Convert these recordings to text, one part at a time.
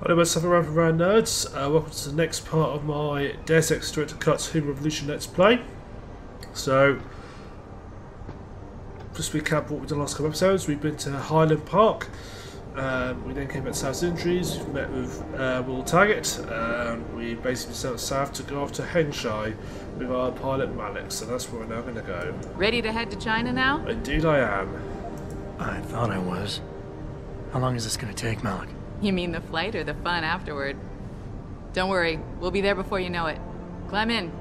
Hello, my TheSuffolkRam nerds. Welcome to the next part of my Deus Ex Director Cut Human Revolution Let's Play. So, just to recap what we've done last couple of episodes, we've been to Highland Park. We then came back to South Industries, we've met with Will Taggart, and we basically sent south to go off to Hengsha with our pilot Malik. So that's where we're now going to go. Ready to head to China now? Indeed I am. I thought I was. How long is this going to take, Malik? You mean the flight or the fun afterward? Don't worry, we'll be there before you know it. Climb in.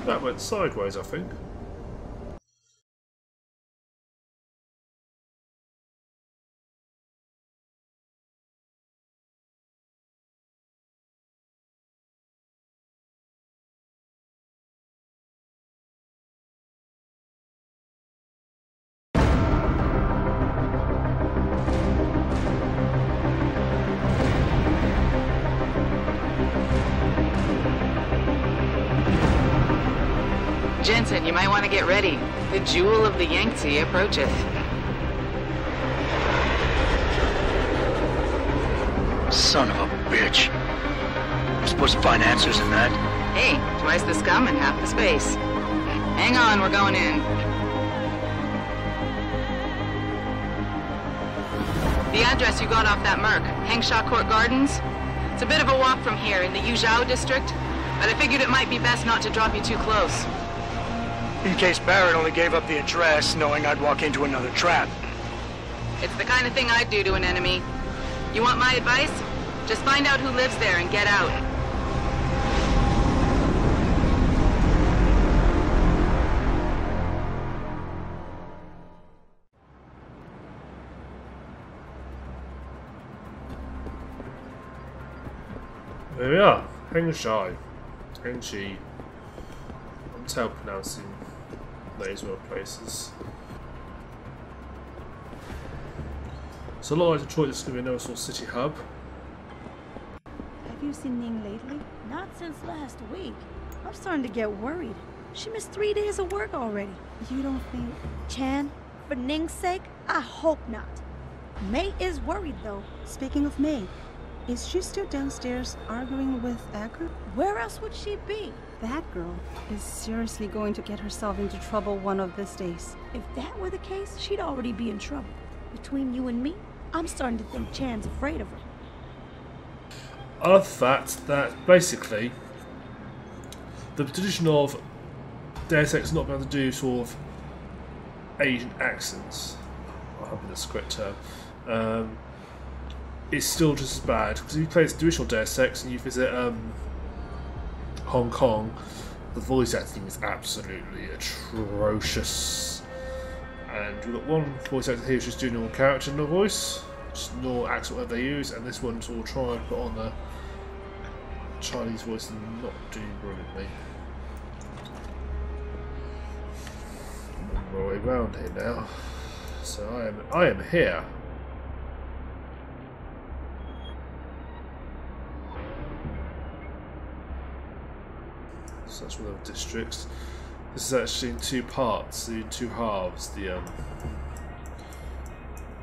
That went sideways, I think. Jensen, you might want to get ready. The jewel of the Yangtze approacheth. Son of a bitch. I'm supposed to find answers in that. Hey, twice the scum and half the space. Hang on, we're going in. The address you got off that Merc, Hengsha Court Gardens. It's a bit of a walk from here in the Yuzhou district, but I figured it might be best not to drop you too close. In case Barrett only gave up the address, knowing I'd walk into another trap. It's the kind of thing I'd do to an enemy. You want my advice? Just find out who lives there and get out. There we are, Hengsha. Hengshi. I'm terrible pronouncing those word places. So a lot like Detroit, this is going to be another sort of city hub. Have you seen Ning lately? Not since last week. I'm starting to get worried. She missed 3 days of work already. You don't think... Chan, for Ning's sake, I hope not. May is worried though. Speaking of May, is she still downstairs arguing with Acker? Where else would she be? That girl is seriously going to get herself into trouble one of these days. If that were the case, she'd already be in trouble. Between you and me, I'm starting to think Chan's afraid of her. Other fact that basically the tradition of Deus Ex not being able to do sort of Asian accents, I hope that's the correct term, is still just as bad. Because if you play the original Deus Ex and you visit Hong Kong, the voice acting is absolutely atrocious. And we've got one voice actor here who's just doing normal character, no voice, just normal accent whatever they use, and this one's all try and put on the Chinese voice and not doing brilliantly. I'm my way around here now. So I am here. So that's one of the districts. This is actually in two parts, in two halves, the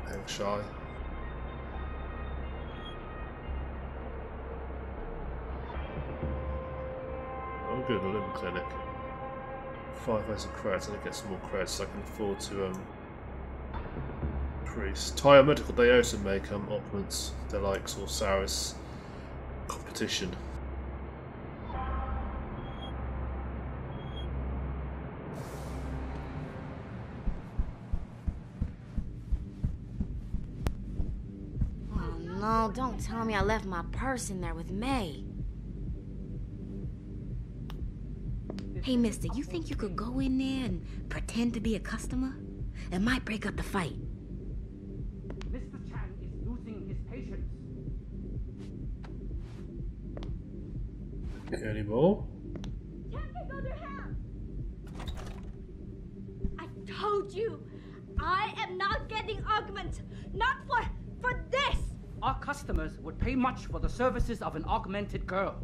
Hengsha. Oh good, a limb clinic. 5,000 credits, and I get some more credits so I can afford to increase. Tire Medical, they also make opulence. They're like sort of Saris competition. No, don't tell me I left my purse in there with May. Hey, mister, you think you could go in there and pretend to be a customer? It might break up the fight. Mr. Chan is losing his patience. Any more? Chan can go to hell! I told you, I am not getting augmented. Not for this! our customers would pay much for the services of an augmented girl.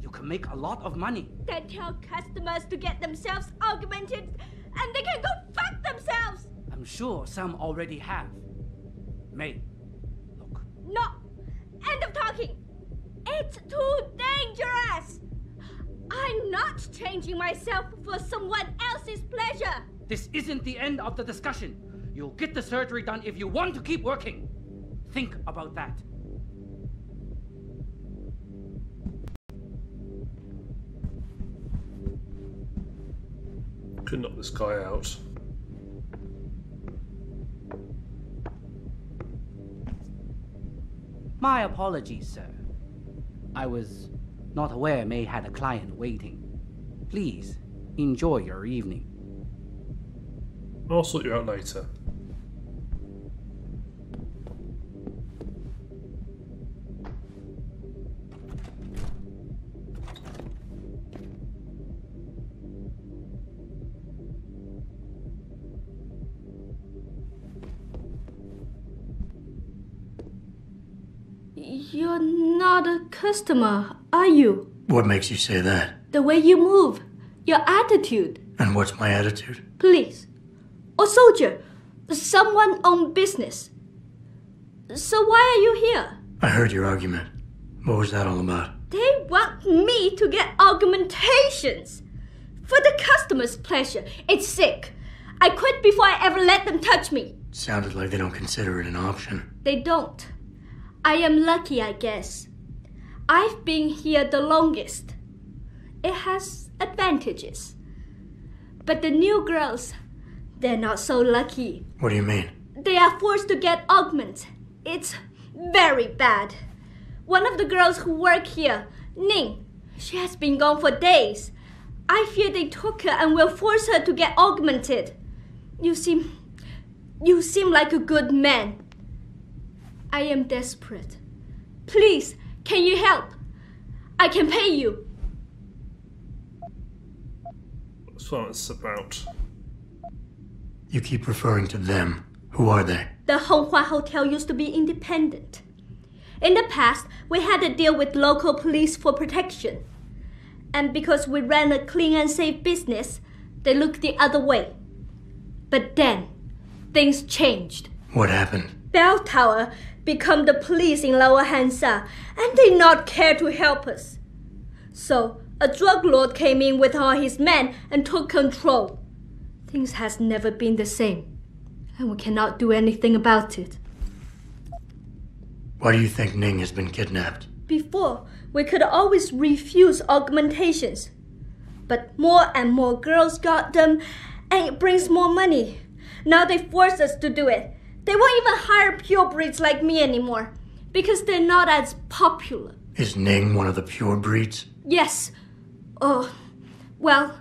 You can make a lot of money. They tell customers to get themselves augmented and they can go fuck themselves! I'm sure some already have. May, look. No! End of talking! It's too dangerous! I'm not changing myself for someone else's pleasure! This isn't the end of the discussion. You'll get the surgery done if you want to keep working. Think about that. Could knock this guy out. My apologies, sir. I was not aware May had a client waiting. Please, enjoy your evening. I'll sort you out later. You're not a customer, are you? What makes you say that? The way you move, your attitude. And what's my attitude? Police. Or soldier. Someone on business. So why are you here? I heard your argument. What was that all about? They want me to get augmentations. For the customer's pleasure. It's sick. I quit before I ever let them touch me. Sounded like they don't consider it an option. They don't. I am lucky, I guess. I've been here the longest. It has advantages. But the new girls, they're not so lucky. What do you mean? They are forced to get augments. It's very bad. One of the girls who work here, Ning, she has been gone for days. I fear they took her and will force her to get augmented. You seem like a good man. I am desperate. Please, can you help? I can pay you. That's what it's about. You keep referring to them. Who are they? The Honghua Hotel used to be independent. In the past, we had a deal with local police for protection. And because we ran a clean and safe business, they looked the other way. But then, things changed. What happened? Bell Tower become the police in Lower Hengsha, and they not care to help us. So, a drug lord came in with all his men and took control. Things has never been the same, and we cannot do anything about it. Why do you think Ning has been kidnapped? Before, we could always refuse augmentations. But more and more girls got them, and it brings more money. Now they force us to do it. They won't even hire purebreds like me anymore, because they're not as popular. Is Ning one of the pure breeds? Yes. Oh, well,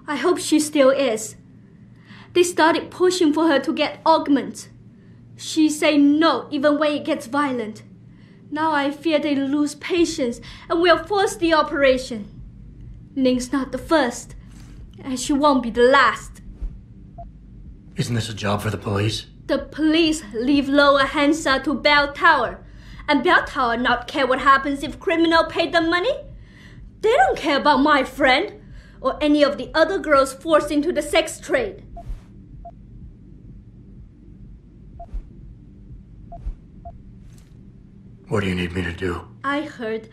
I hope she still is. They started pushing for her to get augments. She say no even when it gets violent. Now I fear they lose patience and will force the operation. Ning's not the first, and she won't be the last. Isn't this a job for the police? The police leave Lower Hengsha to Bell Tower, and Bell Tower not care what happens if criminal pay them money. They don't care about my friend, or any of the other girls forced into the sex trade. What do you need me to do? I heard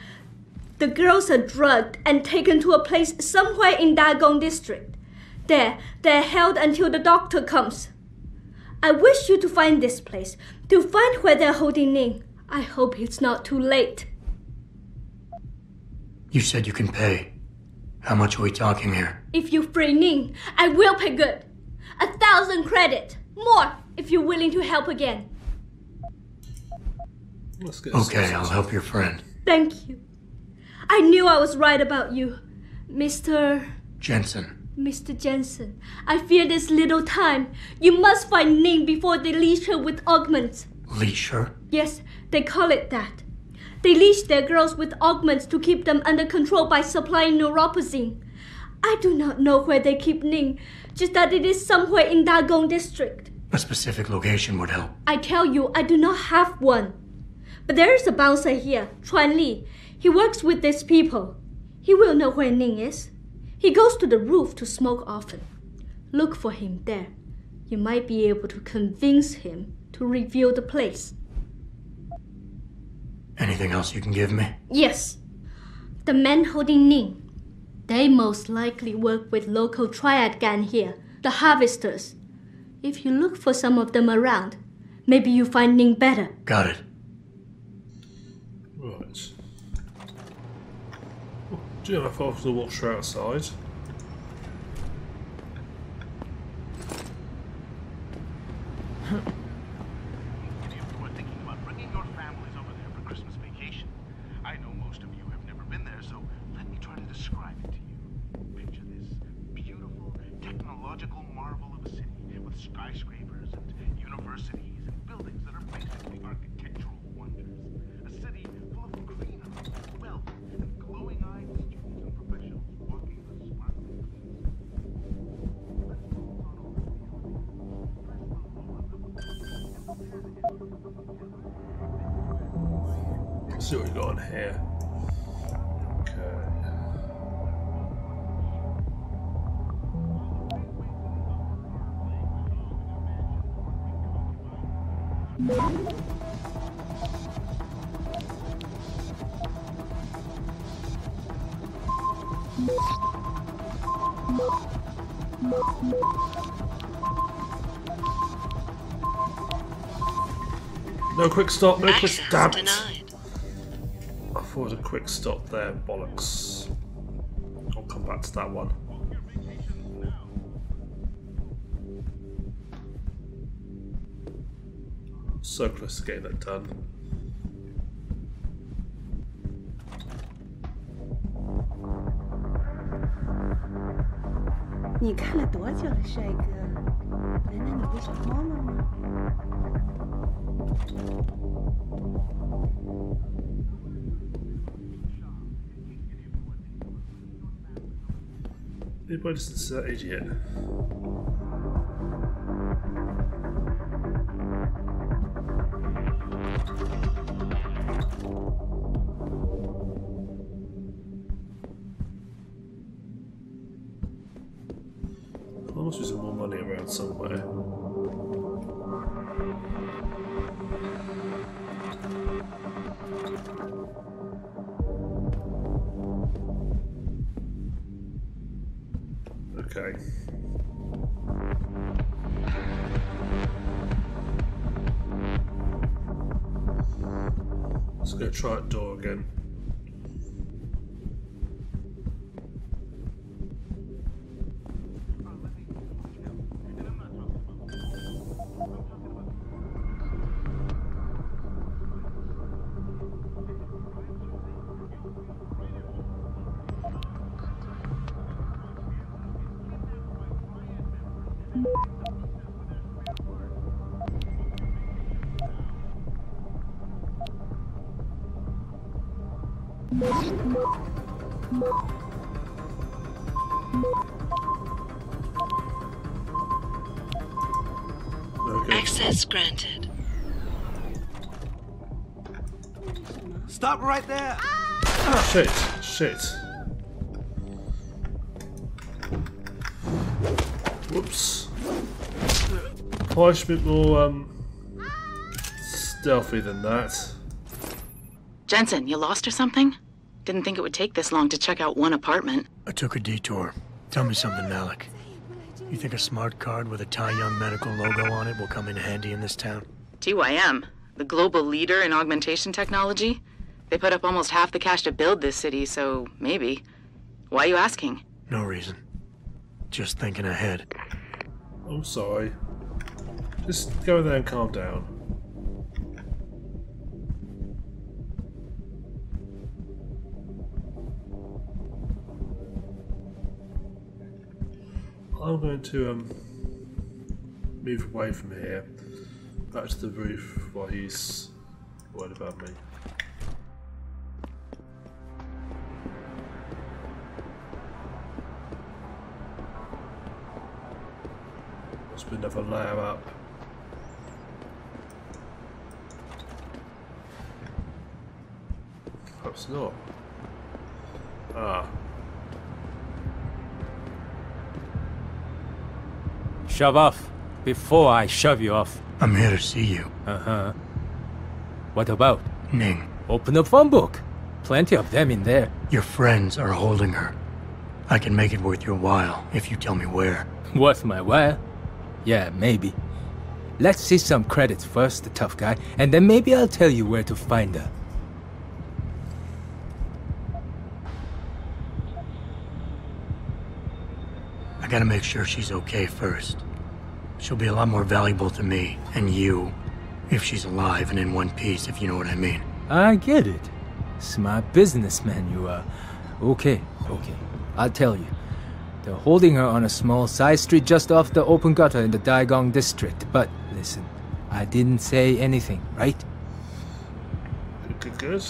the girls are drugged and taken to a place somewhere in Dagong district. There, they're held until the doctor comes. I wish you to find this place, to find where they're holding Ning. I hope it's not too late. You said you can pay. How much are we talking here? If you free Ning, I will pay good. 1,000 credit. More, if you're willing to help again. Let's get Okay, I'll help your friend. Thank you. I knew I was right about you, Mr. Jensen. Mr. Jensen, I fear this little time. You must find Ning before they leash her with augments. Leash her? Yes, they call it that. They leash their girls with augments to keep them under control by supplying neuropozyne. I do not know where they keep Ning, just that it is somewhere in Dagong district. A specific location would help. I tell you, I do not have one. But there is a bouncer here, Chuan Li. He works with these people. He will know where Ning is. He goes to the roof to smoke often. Look for him there. You might be able to convince him to reveal the place. Anything else you can give me? Yes. The men holding Ning. They most likely work with local triad gang here, the Harvesters. If you look for some of them around, maybe you find Ning better. Got it. Right. Do you know if I have to watch her outside? Let's see what we got on here. No quick stop, no quick stop. I thought it was a quick stop there, bollocks. I'll come back to that one. So close to getting that done. You 看了多久了，帅哥？难道你不是慌了吗？ Anybody listen to that idiot? There must be some more money around somewhere. Okay. Let's go try that door again. Okay. Access granted. Stop right there! Shit, shit. Whoops. Probably should be a bit more stealthy than that. Jensen, you lost or something? Didn't think it would take this long to check out one apartment. I took a detour. Tell me something, Malik. You think a smart card with a Tai Young Medical logo on it will come in handy in this town? TYM, the global leader in augmentation technology. They put up almost half the cash to build this city, so maybe. Why are you asking? No reason. Just thinking ahead. I'm sorry. Just go there and calm down. I'm going to move away from here, back to the roof while he's worried about me. Must be another layer up. perhaps not. Ah. Shove off, before I shove you off. I'm here to see you. Uh-huh. What about? Ning. Open the phone book. Plenty of them in there. Your friends are holding her. I can make it worth your while if you tell me where. Worth my while? Yeah, maybe. Let's see some credits first, the tough guy, and then maybe I'll tell you where to find her. I gotta make sure she's okay first. She'll be a lot more valuable to me, and you, if she's alive and in one piece, if you know what I mean. I get it. Smart businessman you are. Okay. I'll tell you. They're holding her on a small side street just off the open gutter in the Daigong district. But listen, I didn't say anything, right? Good.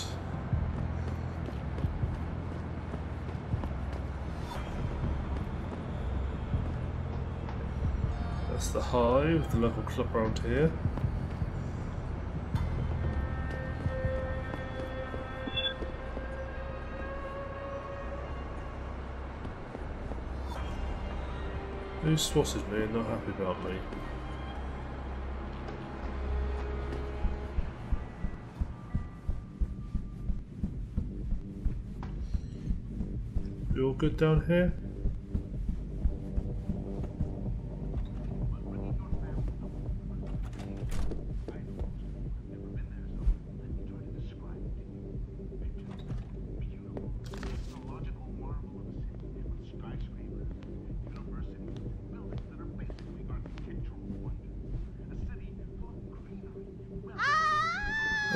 That's the Hive, the local club around here. Who spotted me and not happy about me? You all good down here?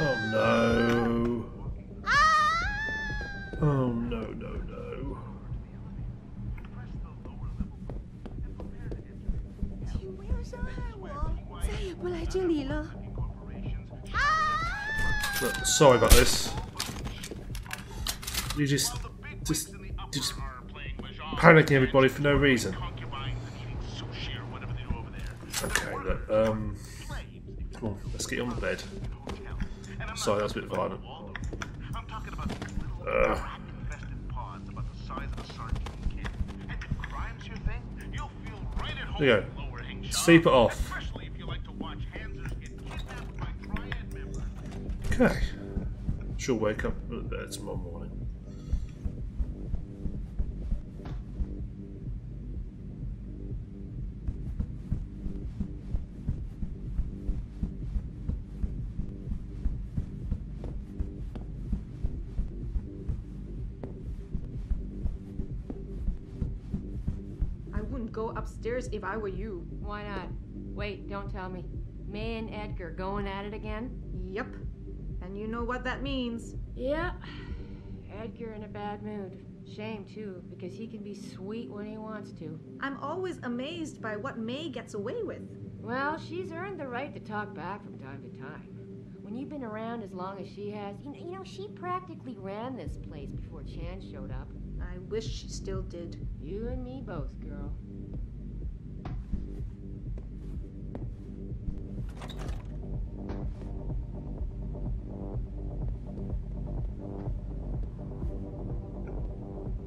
Oh no. Oh no. 请不要伤害我，再也不来这里了。 Look, sorry about this. You just panicking everybody for no reason. Okay, look, come on, let's get you on the bed. Sorry, that was a bit violent. There you go. Sleep it off. Okay. She'll wake up a little bit tomorrow morning. I wouldn't go upstairs if I were you. Why not? Wait, don't tell me. May and Edgar going at it again? Yep. And you know what that means. Yeah. Edgar in a bad mood. Shame, too, because he can be sweet when he wants to. I'm always amazed by what May gets away with. Well, she's earned the right to talk back from time to time. When you've been around as long as she has, you know, she practically ran this place before Chan showed up. I wish she still did. You and me both, girl.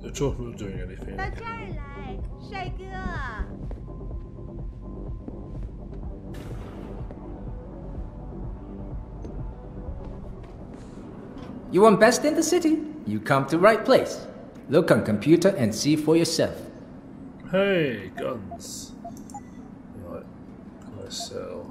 They're talking about doing anything. 到这儿来，帅哥。 You want best in the city? You come to right place. Look on computer and see for yourself. Hey, guns. Right, can I sell?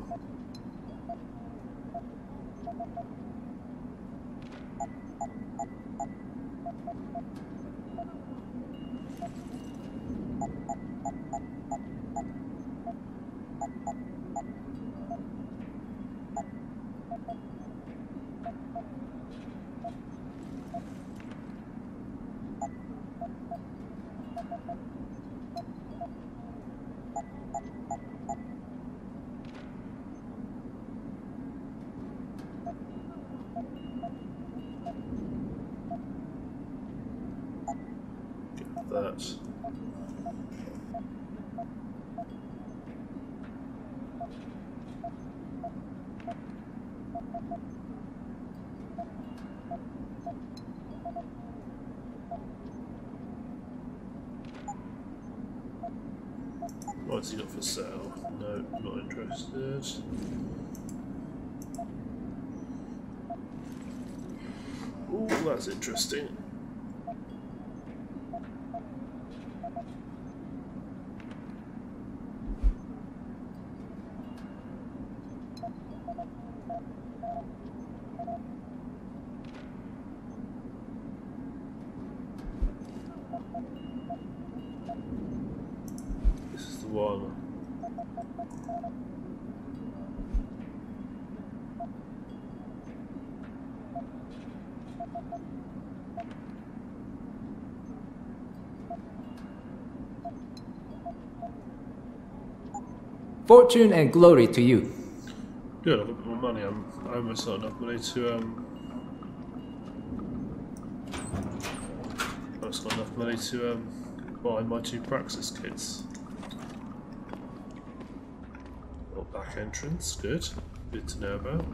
That. What's he got for sale? No, not interested. Ooh, that's interesting. This is the one. Fortune and glory to you. Good, I've got a bit more money. I almost not enough money to I've just got enough money to buy my 2 praxis kits. Little back entrance, good. Good to know about.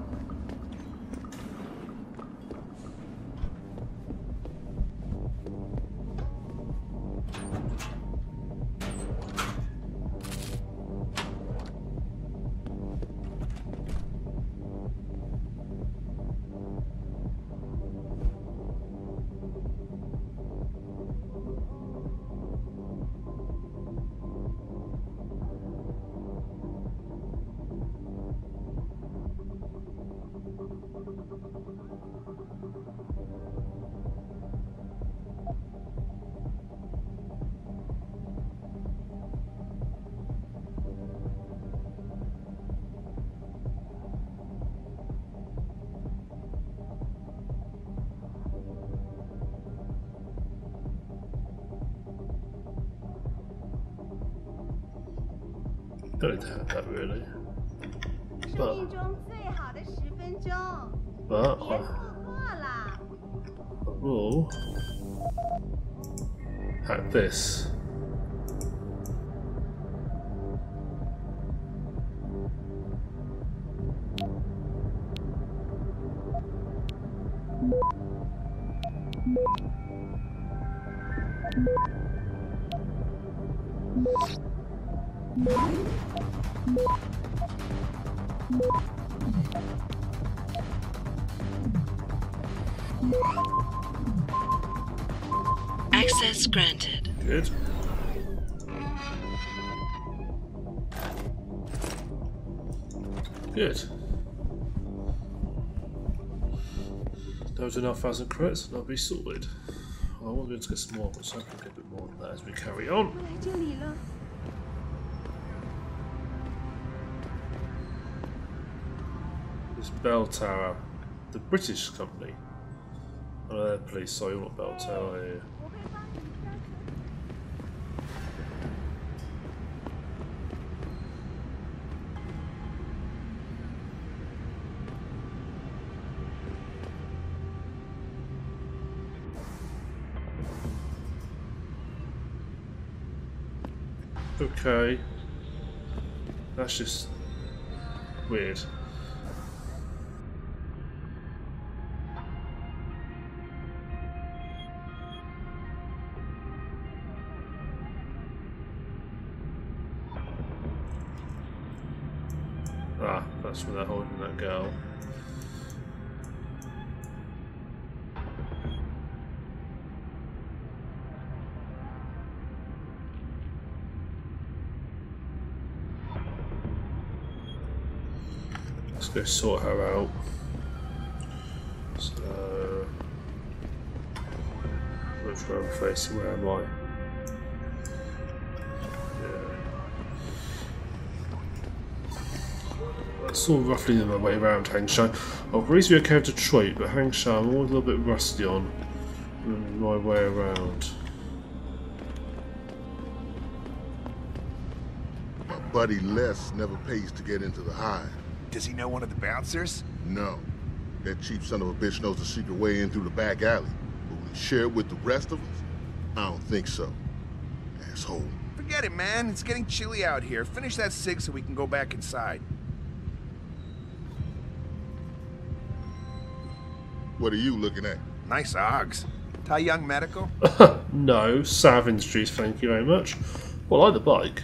Don't need to have that really. But I will hack this. Access granted. Good. Good. That was enough 1,000 credits, and I'll be sorted. I want to be able to get some more, but so I can get a bit more than that as we carry on. This bell tower, the British company. Oh, they're police, sorry, not bell tower here. Okay, that's just weird. Ah, that's where they're holding that girl. Let's go sort her out. So, which way I'm facing? Where am I? Yeah. I saw roughly my way around Hengsha. I'll reasonably okay to Detroit, but Hengsha I'm always a little bit rusty on my way around. My buddy Les never pays to get into the hive. Does he know one of the bouncers? No. That cheap son of a bitch knows the secret way in through the back alley. But will he share it with the rest of us? I don't think so. Asshole. Forget it, man. It's getting chilly out here. Finish that cig so we can go back inside. What are you looking at? Nice Augs. Tai Young Medical? No, Sav Industries, thank you very much. Well, I like the bike.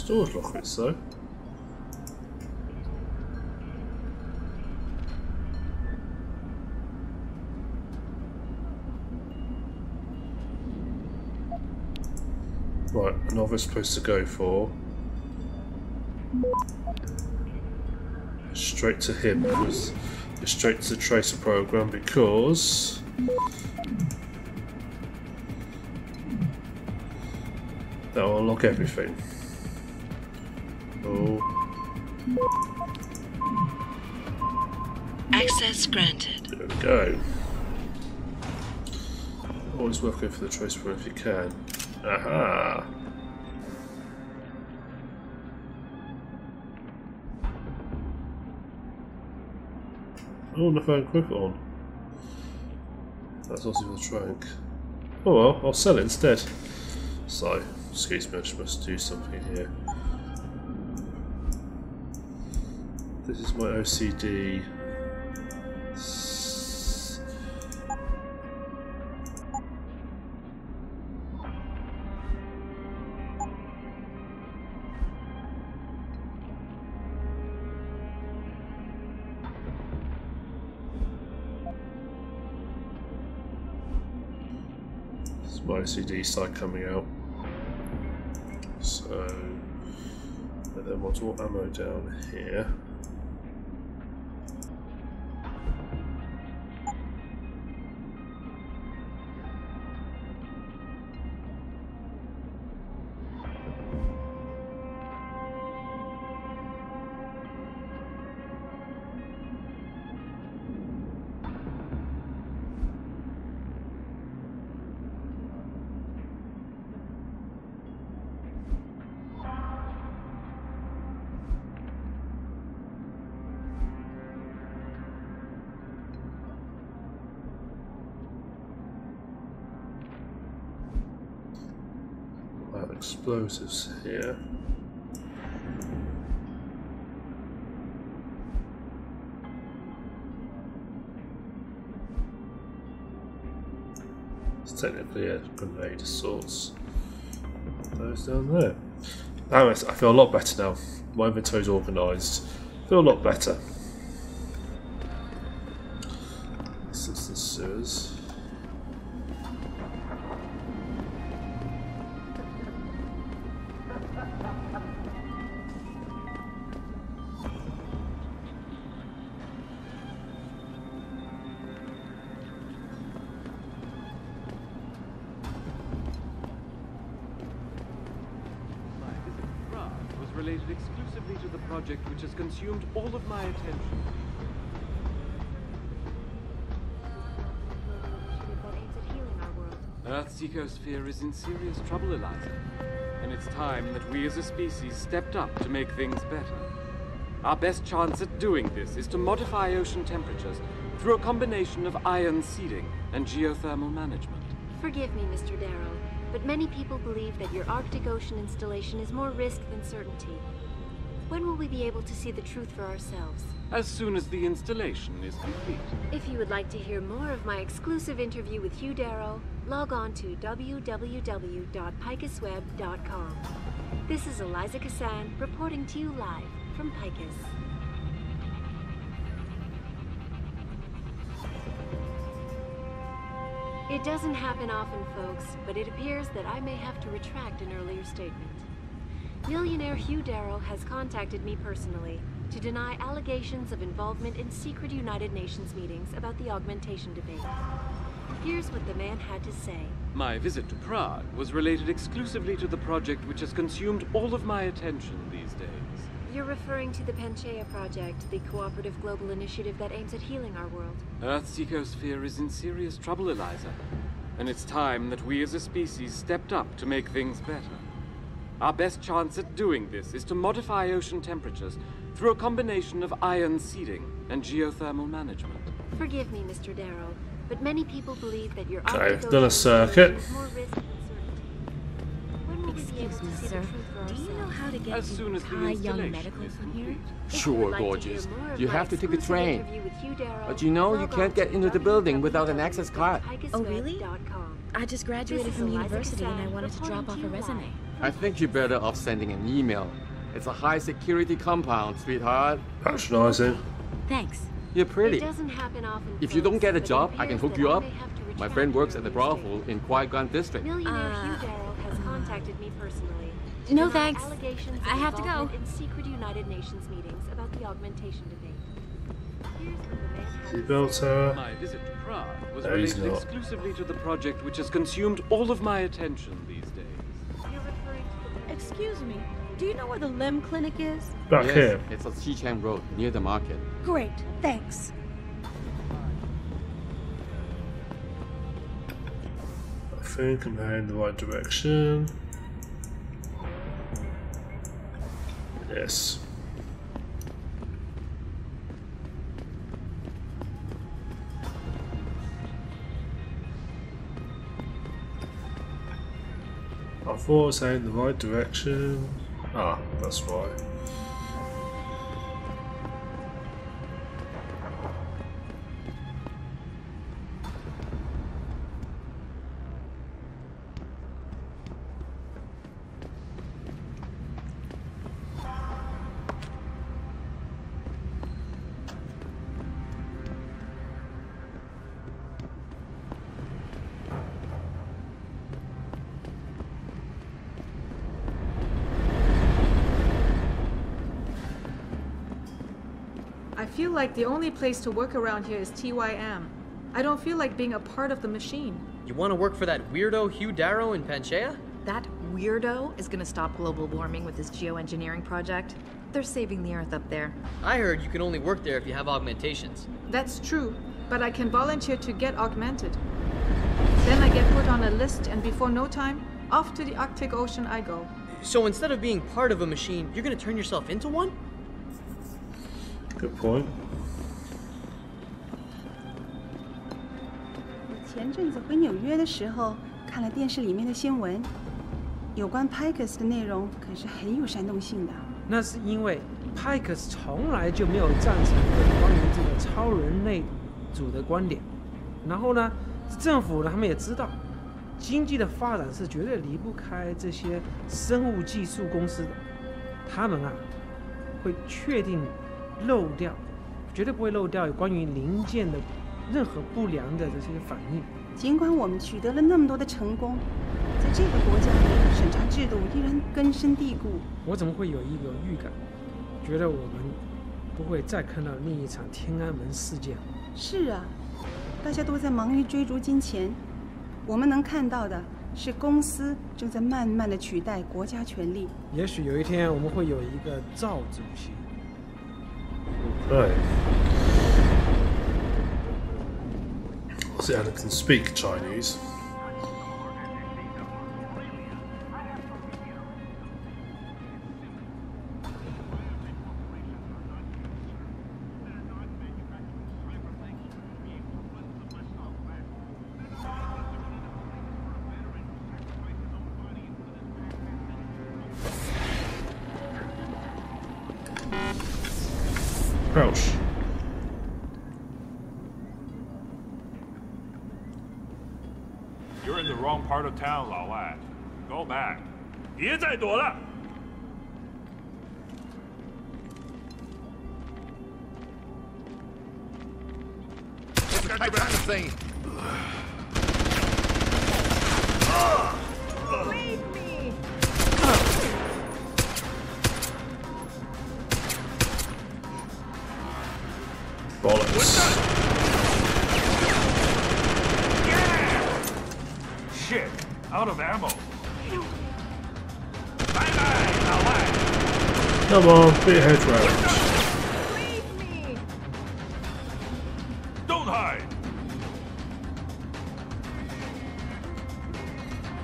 Storage lockers, so. Right, another supposed to go for. Straight to him, because straight to the tracer program, because that will unlock everything. Oh. Access granted. There we go. Always working for the tracer program if you can. Aha! Oh, the phone quick on. That's also the trunk. Oh well, I'll sell it instead. So, excuse me, I just must do something here. This is my OCD. My OCD side coming out. So, and then what's all ammo down here? Explosives here. It's technically a grenade of sorts. Those down there. I feel a lot better now. My inventory's organised. I feel a lot better. This is the sewers. Related exclusively to the project which has consumed all of my attention. Earth's ecosphere is in serious trouble, Eliza. And it's time that we as a species stepped up to make things better. Our best chance at doing this is to modify ocean temperatures through a combination of ion seeding and geothermal management. Forgive me, Mr. Darrow, but many people believe that your Arctic Ocean installation is more risk than certainty. When will we be able to see the truth for ourselves? As soon as the installation is complete. If you would like to hear more of my exclusive interview with Hugh Darrow, log on to www.picusweb.com. This is Eliza Kassan reporting to you live from Picus. It doesn't happen often, folks, but it appears that I may have to retract an earlier statement. Millionaire Hugh Darrow has contacted me personally to deny allegations of involvement in secret United Nations meetings about the augmentation debate. Here's what the man had to say. My visit to Prague was related exclusively to the project which has consumed all of my attention these days. You're referring to the Panchaea Project, the cooperative global initiative that aims at healing our world. Earth's ecosphere is in serious trouble, Eliza. And it's time that we as a species stepped up to make things better. Our best chance at doing this is to modify ocean temperatures through a combination of ion seeding and geothermal management. Forgive me, Mr. Darrow, but many people believe that your Okay, I've done a circuit. Excuse me, sir. Do you know how to get to High Young Medical from here? Sure, gorgeous. You have to take a train. But you know you can't get into the building without an access card. Oh, really? I just graduated from university and I wanted to drop off a resume. I think you're better off sending an email. It's a high-security compound, sweetheart. Patronising. Thanks. You're pretty. It doesn't happen often. If you don't get a folks, job, but I it can hook appears you that I up. may have to My retract friend works an at the earlier brothel in Qui-Gon District. Millionaire Hugh Darrow has contacted me personally. to No deny thanks. Allegations of I have to go. involvement in secret United Nations meetings about the augmentation debate. Here's what the man has Seatbelt tower. My visit to Prague was No, he's related not. exclusively to the project which has consumed all of my attention these days. Excuse me, do you know where the limb clinic is? Back Yes, here. it's on Xichang Road, near the market. Great, thanks. I think I'm heading in the right direction. Yes. I thought I was heading in the right direction. Ah, that's why. I feel like the only place to work around here is TYM. I don't feel like being a part of the machine. You want to work for that weirdo Hugh Darrow in Panchea? That weirdo is gonna stop global warming with his geoengineering project. They're saving the Earth up there. I heard you can only work there if you have augmentations. That's true, but I can volunteer to get augmented. Then I get put on a list, and before no time, off to the Arctic Ocean I go. So instead of being part of a machine, you're gonna turn yourself into one? Good point. 前阵子回纽约的时候，看了电视里面的新闻，有关 Picus 的内容可是很有煽动性的。那是因为 Picus 从来就没有赞成关于这个超人类组的观点。然后呢，政府呢他们也知道，经济的发展是绝对离不开这些生物技术公司的，他们啊会确定漏掉，绝对不会漏掉有关于零件的任何不良的这些反应。尽管我们取得了那么多的成功，在这个国家里，审查制度依然根深蒂固。我怎么会有一个预感，觉得我们不会再看到另一场天安门事件？是啊，大家都在忙于追逐金钱，我们能看到的是公司正在慢慢的取代国家权力。也许有一天我们会有一个赵主席。Right. See, Anna can speak Chinese. Crouch. You're in the wrong part of town, 老外. Go back. 别再躲了. What's that kind of thing? Leave me! Bollocks. Shit. Out of ammo. Bye-bye, 老外. Come on, be a head round. Leave me! Don't hide.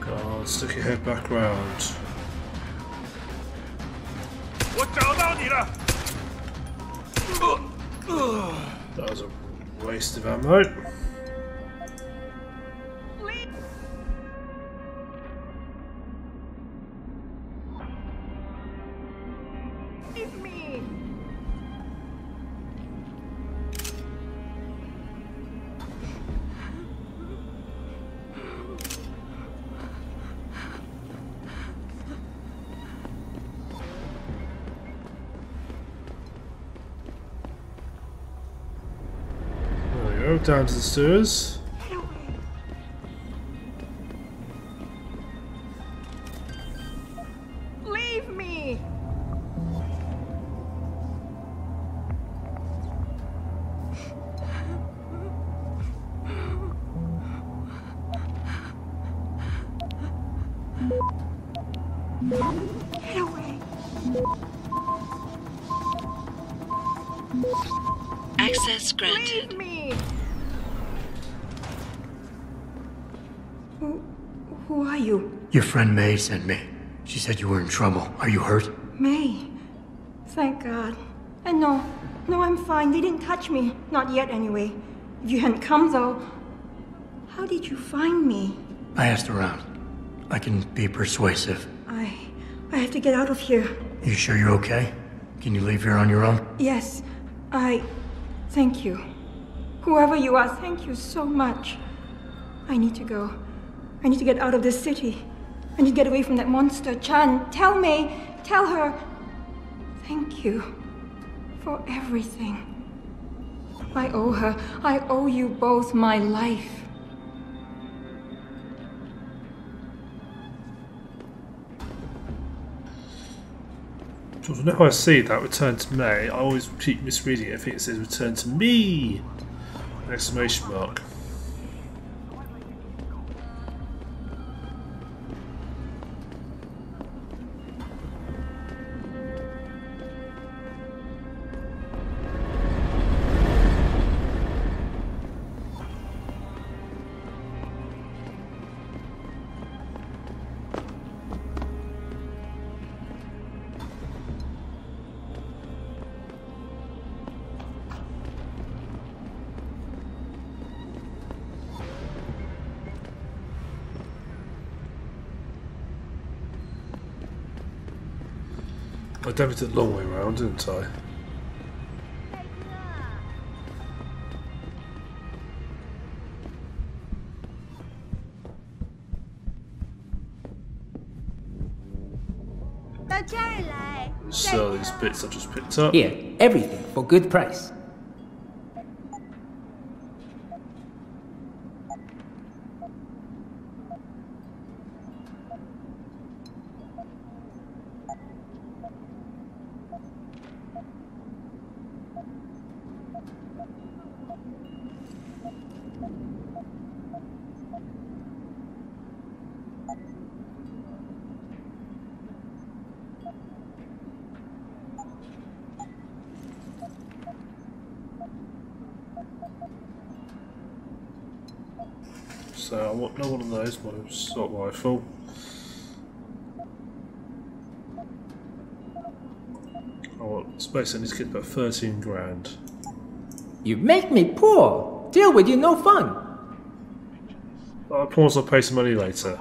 God, stick your head back round. 我找到你了. That was a waste of ammo. Leave me! go, down to the sewers. Leave me! Get away. Access granted. Leave me! Who are you? Your friend May sent me. She said you were in trouble. Are you hurt? May. Thank God. And no, I'm fine. They didn't touch me. Not yet, anyway. If you hadn't come, though, how did you find me? I asked around. I can be persuasive. I have to get out of here. You sure you're okay? Can you leave here on your own? Yes, thank you. Whoever you are, thank you so much. I need to go. I need to get out of this city. I need to get away from that monster, Chan. Tell May, tell her. Thank you for everything. I owe her. I owe you both my life. So whenever I see that return to May, I always keep misreading it. I think it says return to me! An exclamation mark. I definitely did a long way around, didn't I? So these bits I just picked up. Here, everything for good price. So I want no one of those, my assault rifle. I want space, I need to get about 13 grand. You make me poor! Deal with you, no fun! I promise I'll pay some money later.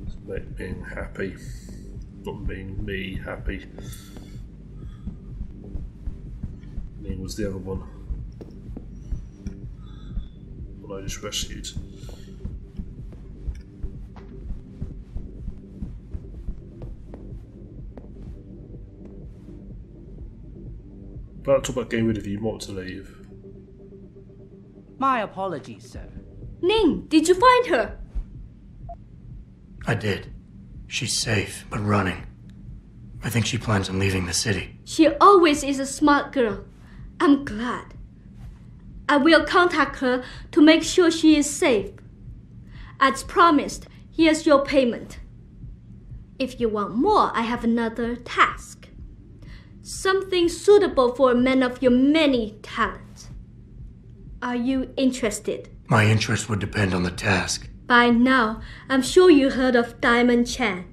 Let's make Ming happy. Not Ming, me happy. Ning was the other one. What I just rescued. But talk about getting rid of you, you want to leave. My apologies, sir. Ning, did you find her? I did. She's safe, but running. I think she plans on leaving the city. She always is a smart girl. I'm glad. I will contact her to make sure she is safe. As promised, here's your payment. If you want more, I have another task. Something suitable for a man of your many talents. Are you interested? My interest would depend on the task. By now, I'm sure you heard of Diamond Chan.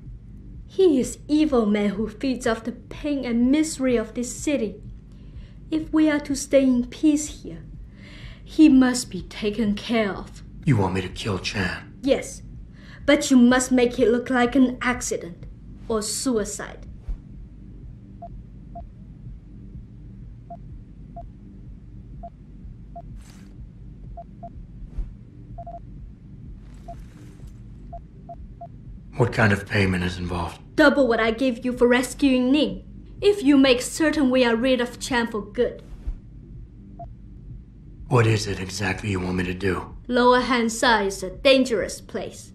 He is evil man who feeds off the pain and misery of this city. If we are to stay in peace here, he must be taken care of. You want me to kill Chan? Yes, but you must make it look like an accident or suicide. What kind of payment is involved? Double what I gave you for rescuing Ning. if you make certain we are rid of Chan for good. What is it exactly you want me to do? Lower Hengsha is a dangerous place.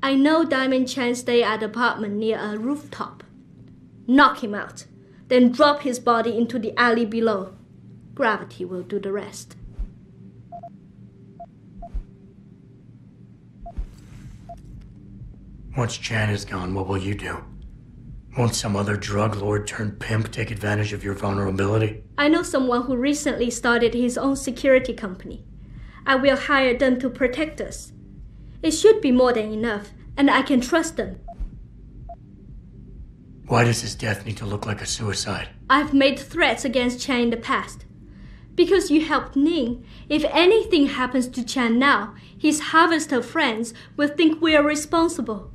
I know Diamond Chan stay at an apartment near a rooftop. Knock him out, then drop his body into the alley below. Gravity will do the rest. Once Chan is gone, what will you do? Won't some other drug lord turned pimp take advantage of your vulnerability? I know someone who recently started his own security company. I will hire them to protect us. It should be more than enough, and I can trust them. Why does his death need to look like a suicide? I've made threats against Chan in the past. Because you helped Ning, if anything happens to Chan now, his harvester friends will think we are responsible.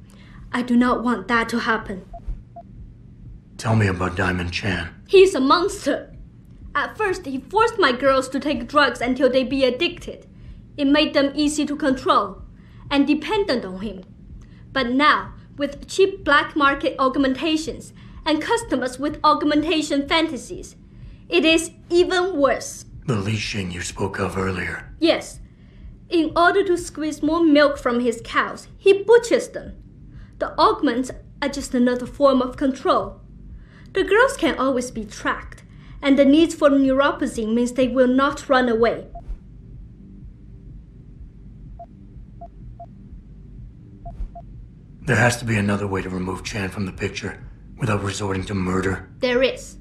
I do not want that to happen. Tell me about Diamond Chan. He's a monster. At first, he forced my girls to take drugs until they be addicted. It made them easy to control and dependent on him. But now, with cheap black market augmentations and customers with augmentation fantasies, it is even worse. The leashing you spoke of earlier. Yes. In order to squeeze more milk from his cows, he butchers them. The augments are just another form of control. The girls can always be tracked, and the need for neuropathy means they will not run away. There has to be another way to remove Chan from the picture without resorting to murder. There is.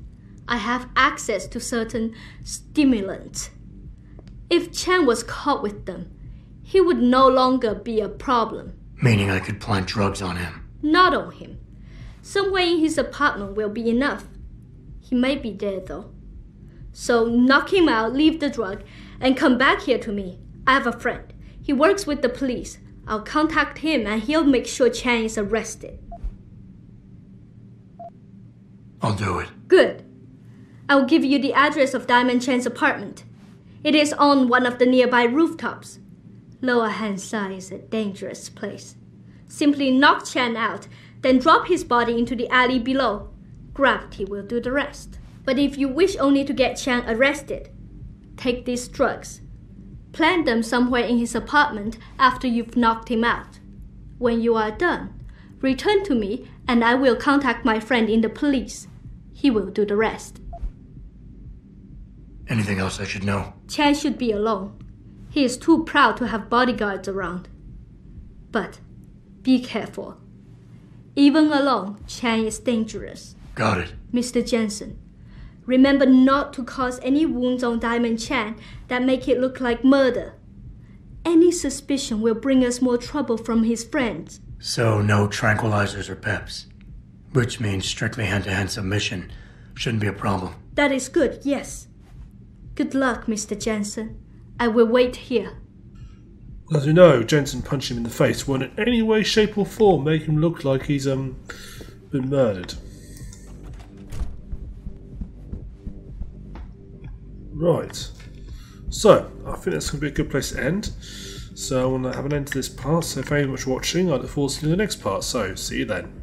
I have access to certain stimulants. If Chan was caught with them, he would no longer be a problem. Meaning I could plant drugs on him? Not on him. Somewhere in his apartment will be enough. He may be dead though. So knock him out, leave the drug, and come back here to me. I have a friend. He works with the police. I'll contact him and he'll make sure Chan is arrested. I'll do it. Good. I'll give you the address of Diamond Chan's apartment. It is on one of the nearby rooftops. Lower Hengsha is a dangerous place. Simply knock Chan out, then drop his body into the alley below. Gravity will do the rest. But if you wish only to get Chan arrested, take these drugs. Plant them somewhere in his apartment after you've knocked him out. When you are done, return to me and I will contact my friend in the police. He will do the rest. Anything else I should know? Chan should be alone. He is too proud to have bodyguards around. But be careful. Even alone, Chan is dangerous. Got it. Mr. Jensen, remember not to cause any wounds on Diamond Chan that make it look like murder. Any suspicion will bring us more trouble from his friends. So no tranquilizers or peps. Which means strictly hand-to-hand submission shouldn't be a problem. That is good, yes. Good luck, Mr. Jensen. I will wait here. As we know, Jensen punched him in the face won't in any way, shape or form make him look like he's been murdered. Right. So, I think that's going to be a good place to end. So I want to have an end to this part. So thank you very much for watching. I look forward to seeing the next part. So, see you then.